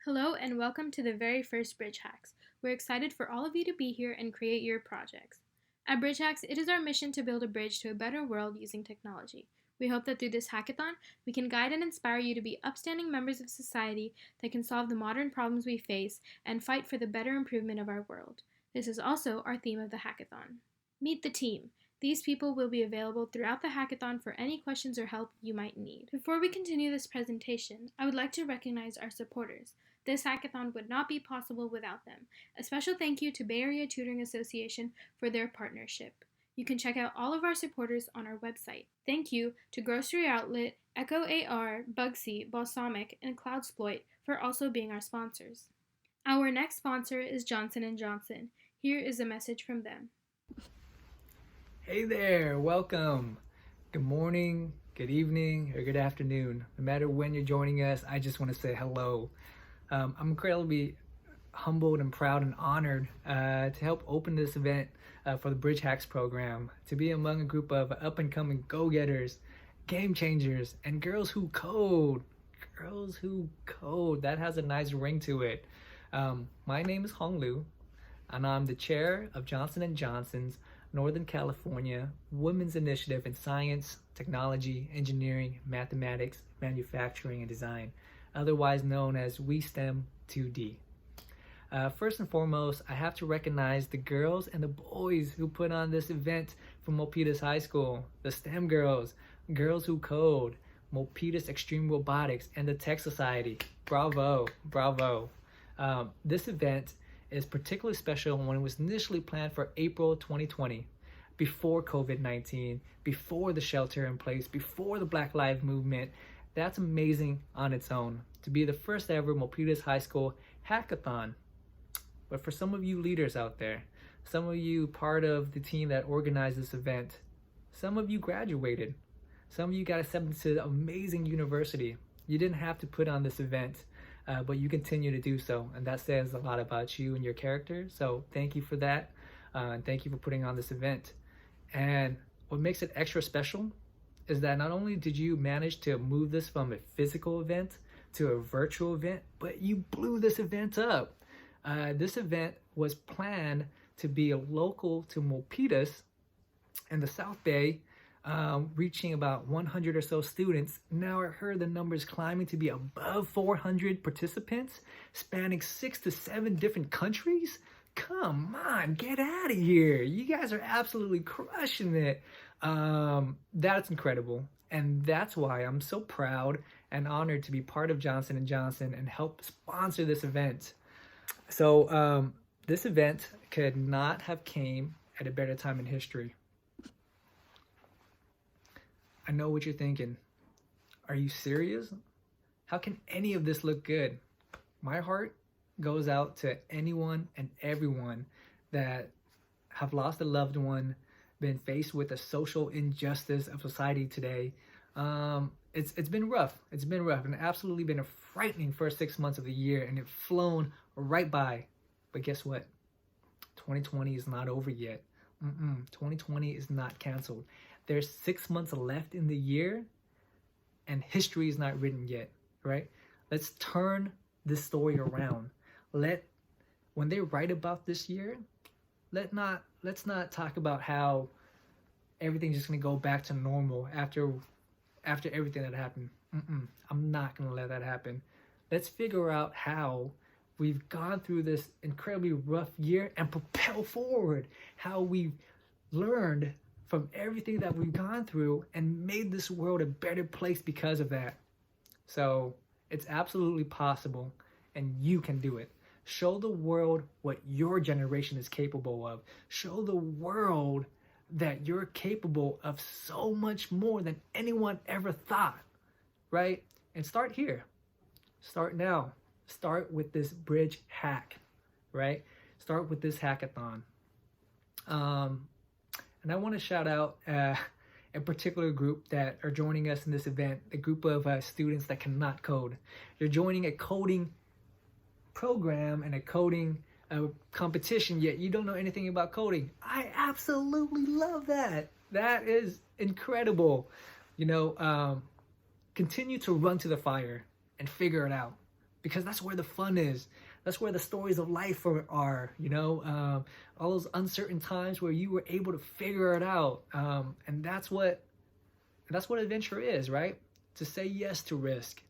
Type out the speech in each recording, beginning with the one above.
Hello and welcome to the very first BridgeHacks. We're excited for all of you to be here and create your projects. At BridgeHacks, it is our mission to build a bridge to a better world using technology. We hope that through this hackathon, we can guide and inspire you to be upstanding members of society that can solve the modern problems we face and fight for the better improvement of our world. This is also our theme of the hackathon. Meet the team. These people will be available throughout the hackathon for any questions or help you might need. Before we continue this presentation, I would like to recognize our supporters. This hackathon would not be possible without them. A special thank you to Bay Area Tutoring Association for their partnership. You can check out all of our supporters on our website. Thank you to Grocery Outlet, Echo AR, Bugsy, Balsamic, and Cloudsploit for also being our sponsors. Our next sponsor is Johson & Johnson. Here is a message from them. Hey there, welcome. Good morning, good evening, or good afternoon. No matter when you're joining us, I just want to say hello. I'm incredibly humbled and proud and honored to help open this event for the BridgeHacks program, to be among a group of up-and-coming go-getters, game changers, and girls who code. Girls who code, that has a nice ring to it. My name is Hoang, and I'm the chair of Johson & Johnson's Northern California Women's Initiative in Science, Technology, Engineering, Mathematics, Manufacturing, and Design, otherwise known as WeSTEM 2D. First and foremost, I have to recognize the girls and the boys who put on this event from Milpitas High School, the STEM girls, Girls Who Code, Milpitas Extreme Robotics, and the Tech Society. Bravo, bravo. This event is particularly special when it was initially planned for April 2020, before COVID-19, before the shelter in place, before the Black Lives Movement. That's amazing on its own, to be the first ever Milpitas High School hackathon. But for some of you leaders out there, some of you part of the team that organized this event, some of you graduated, some of you got accepted to an amazing university. You didn't have to put on this event, but you continue to do so, and that says a lot about you and your character. So thank you for that, and thank you for putting on this event. And what makes it extra special is that not only did you manage to move this from a physical event to a virtual event, but you blew this event up. This event was planned to be local to Milpitas in the South Bay, reaching about 100 or so students. Now I heard the numbers climbing to be above 400 participants, spanning 6 to 7 different countries. Come on, get out of here. You guys are absolutely crushing it. That's incredible. And that's why I'm so proud and honored to be part of Johson & Johnson and help sponsor this event. So this event could not have came at a better time in history. I know what you're thinking. Are you serious? How can any of this look good? My heart goes out to anyone and everyone that have lost a loved one, been faced with the social injustice of society today. It's been rough. It's been rough, and absolutely been a frightening first 6 months of the year, and it flown right by. But guess what? 2020 is not over yet. 2020 is not canceled. There's 6 months left in the year, and history is not written yet, right? Let's turn this story around. When they write about this year, let's not talk about how everything's just gonna go back to normal after everything that happened. I'm not gonna let that happen. Let's figure out how we've gone through this incredibly rough year and propel forward. How we've learned from everything that we've gone through and made this world a better place because of that. So it's absolutely possible, and you can do it. Show the world what your generation is capable of. Show the world that you're capable of so much more than anyone ever thought, right? And start here. Start now. Start with this bridge hack, right? Start with this hackathon. And I want to shout out a particular group that are joining us in this event, a group of students that cannot code. You're joining a coding program and a coding competition, yet you don't know anything about coding. I absolutely love that. That is incredible. Continue to run to the fire and figure it out. because that's where the fun is. That's where the stories of life are, all those uncertain times where you were able to figure it out. And that's what adventure is, right? To say yes to risk,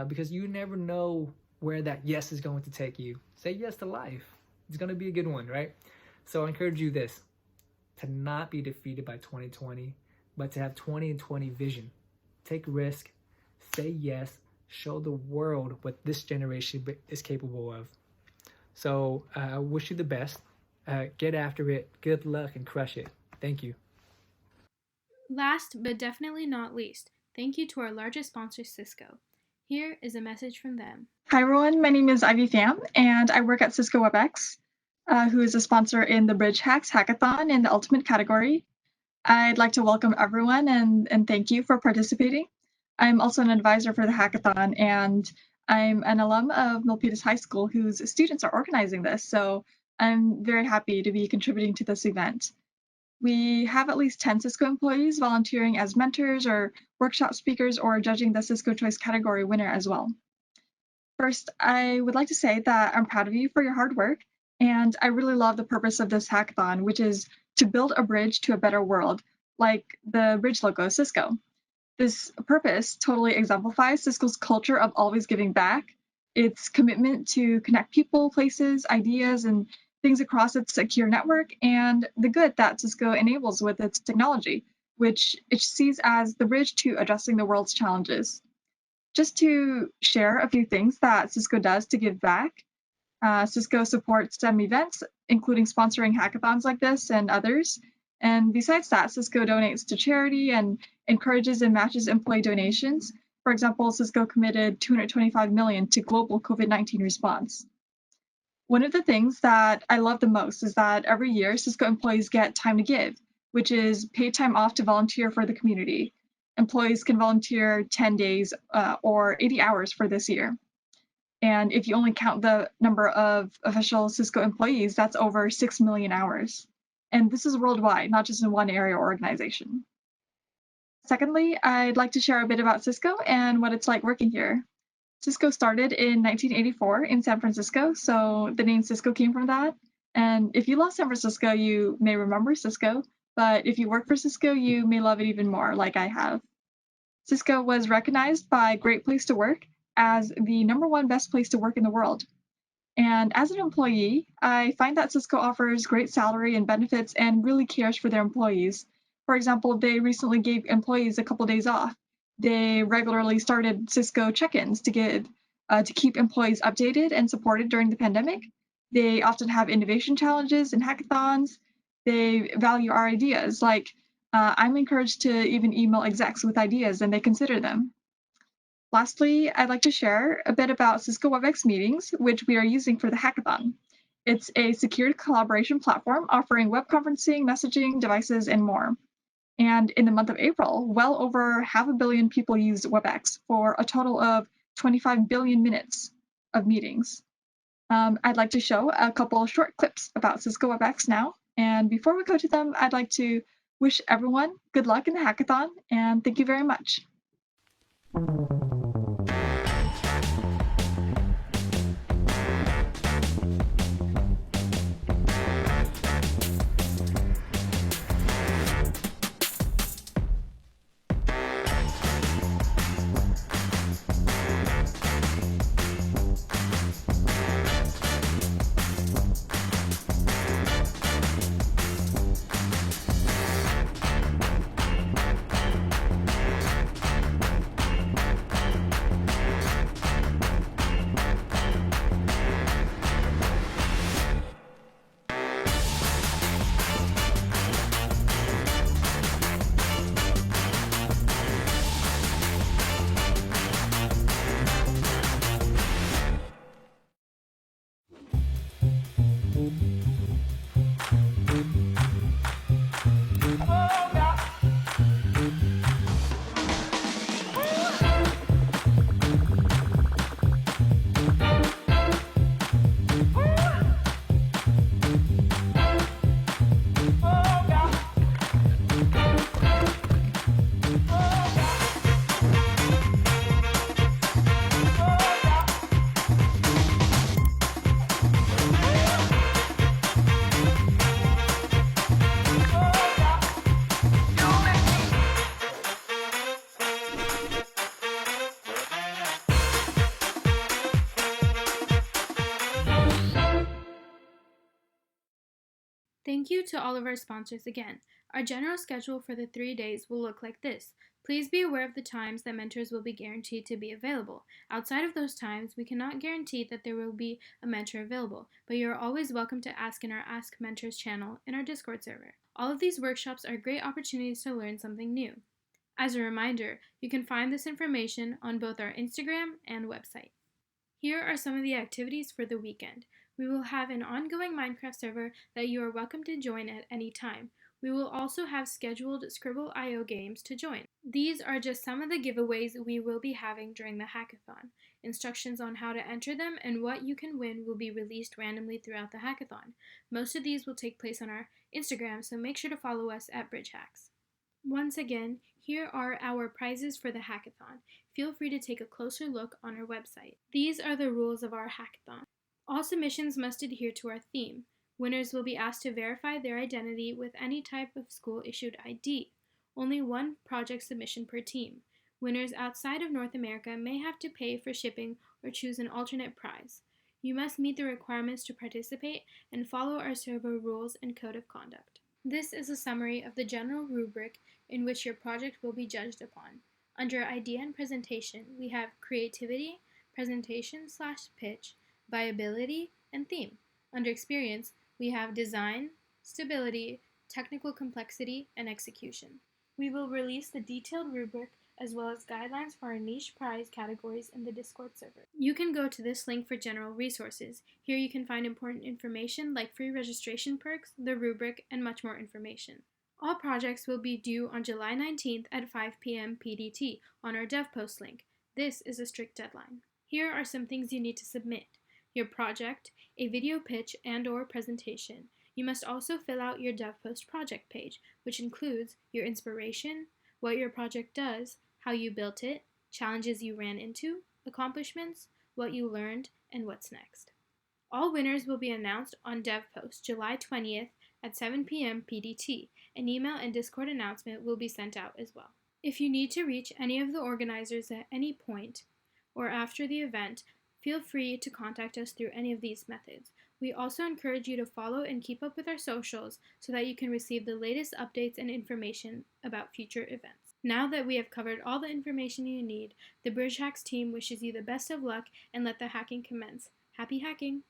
because you never know where that yes is going to take you. Say yes to life. It's going to be a good one, right? So I encourage you to not be defeated by 2020, but to have 2020 vision. Take risk, say yes, show the world what this generation is capable of. So I wish you the best. Get after it. Good luck and crush it. Thank you. Last but definitely not least, thank you to our largest sponsor, Cisco. Here is a message from them. Hi everyone, my name is Phan, and I work at Cisco Webex, who is a sponsor in the BridgeHacks Hackathon in the Ultimate category. I'd like to welcome everyone and thank you for participating. I'm also an advisor for the hackathon, and I'm an alum of Milpitas High School whose students are organizing this, so I'm very happy to be contributing to this event. We have at least 10 Cisco employees volunteering as mentors or workshop speakers or judging the Cisco Choice category winner as well. First, I would like to say that I'm proud of you for your hard work, and I really love the purpose of this hackathon, which is to build a bridge to a better world, like the bridge logo, Cisco. This purpose totally exemplifies Cisco's culture of always giving back, its commitment to connect people, places, ideas, and things across its secure network, and the good that Cisco enables with its technology, which it sees as the bridge to addressing the world's challenges. Just to share a few things that Cisco does to give back, Cisco supports STEM events, including sponsoring hackathons like this and others. And besides that, Cisco donates to charity and encourages and matches employee donations. For example, Cisco committed $225 million to global COVID-19 response. One of the things that I love the most is that every year Cisco employees get time to give, which is paid time off to volunteer for the community. Employees can volunteer 10 days or 80 hours for this year. And if you only count the number of official Cisco employees, that's over 6 million hours. And this is worldwide, not just in one area or organization. Secondly, I'd like to share a bit about Cisco and what it's like working here. Cisco started in 1984 in San Francisco, so the name Cisco came from that. And if you love San Francisco, you may remember Cisco, but if you work for Cisco, you may love it even more, like I have. Cisco was recognized by Great Place to Work as the #1 best place to work in the world. And as an employee, I find that Cisco offers great salary and benefits and really cares for their employees. For example, they recently gave employees a couple days off. They regularly started Cisco check-ins to keep employees updated and supported during the pandemic. They often have innovation challenges and hackathons. They value our ideas, like I'm encouraged to even email execs with ideas and they consider them. Lastly, I'd like to share a bit about Cisco Webex meetings, which we are using for the hackathon. It's a secure collaboration platform offering web conferencing, messaging, devices, and more. And in the month of April, well over 500 million people used Webex for a total of 25 billion minutes of meetings. I'd like to show a couple short clips about Cisco Webex now. And before we go to them, I'd like to wish everyone good luck in the hackathon, and thank you very much. Thank you to all of our sponsors again. Our general schedule for the 3 days will look like this. Please be aware of the times that mentors will be guaranteed to be available. Outside of those times, we cannot guarantee that there will be a mentor available, but you are always welcome to ask in our Ask Mentors channel in our Discord server. All of these workshops are great opportunities to learn something new. As a reminder, you can find this information on both our Instagram and website. Here are some of the activities for the weekend. We will have an ongoing Minecraft server that you are welcome to join at any time. We will also have scheduled Scribble.io games to join. These are just some of the giveaways we will be having during the hackathon. Instructions on how to enter them and what you can win will be released randomly throughout the hackathon. Most of these will take place on our Instagram, so make sure to follow us at BridgeHacks. Once again, here are our prizes for the hackathon. Feel free to take a closer look on our website. These are the rules of our hackathon. All submissions must adhere to our theme. Winners will be asked to verify their identity with any type of school-issued ID. Only one project submission per team. Winners outside of North America may have to pay for shipping or choose an alternate prize. You must meet the requirements to participate and follow our server rules and code of conduct. This is a summary of the general rubric in which your project will be judged upon. Under Idea and Presentation, we have Creativity, Presentation/Pitch, Viability, and Theme. Under Experience, we have Design, Stability, Technical Complexity, and Execution. We will release the detailed rubric as well as guidelines for our niche prize categories in the Discord server. You can go to this link for general resources. Here you can find important information like free registration perks, the rubric, and much more information. All projects will be due on July 19th at 5 p.m. PDT on our DevPost link. This is a strict deadline. Here are some things you need to submit: your project, a video pitch and/or presentation. You must also fill out your DevPost project page, which includes your inspiration, what your project does, how you built it, challenges you ran into, accomplishments, what you learned, and what's next. All winners will be announced on DevPost July 20th at 7 p.m. PDT. An email and Discord announcement will be sent out as well. If you need to reach any of the organizers at any point or after the event, feel free to contact us through any of these methods. We also encourage you to follow and keep up with our socials so that you can receive the latest updates and information about future events. Now that we have covered all the information you need, the BridgeHacks team wishes you the best of luck and let the hacking commence. Happy hacking!